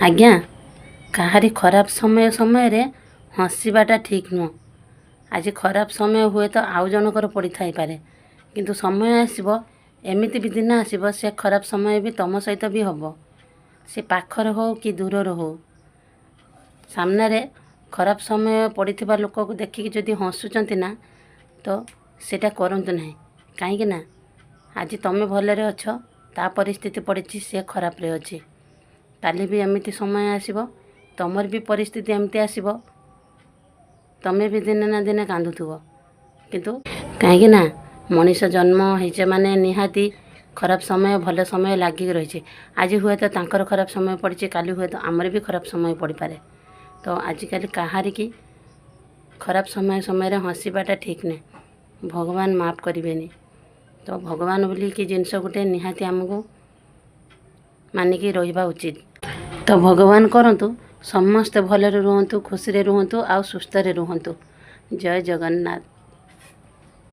आज्ञा काहारी खराब समय हँसवाटा ठीक नुह। आज खराब समय हुए तो आउ जनकर पड़ी थाई पारे, किंतु समय आसीबो एमिति भी दिन आसीबो से खराब समय भी तुम सहित भी हबो। से पाखर हो कि दूरर हो, सामने खराब समय पड़िथिबा लोक को देखिकी जदि हसुचंती ना तो सेटा करंतु नाही। काहेकि ना आज तुम भलरे अछ, ता परिस्थिति पड़ी से खराब रे अछि। काली भी एमिति समय आसीबो, तमर भी परिस्थिति एमती आसीबो, तमें भी दिने ना दिने कांदुथुबो। किंतु काहेकि ना मनीष जन्म होइचे माने निहाती खराब समय भल समय लागिक रही। आज हुए तो तांकर खराब समय पड़ी, काली हुए तो आमर भी खराब समय पड़ पारे। तो आजिकल कहारी की खराब समय हँसवाटा ठीक नहीं, भगवान माफ करेनि। तो भगवान बोली कि जिनस गोटे निहाती आमको मानिकी रहिबा उचित। तो भगवान करंतु समस्ते भलरे रुहंतु, खुशी रे रुहंतु, आ सुस्थ रे रुहंतु। जय जगन्नाथ।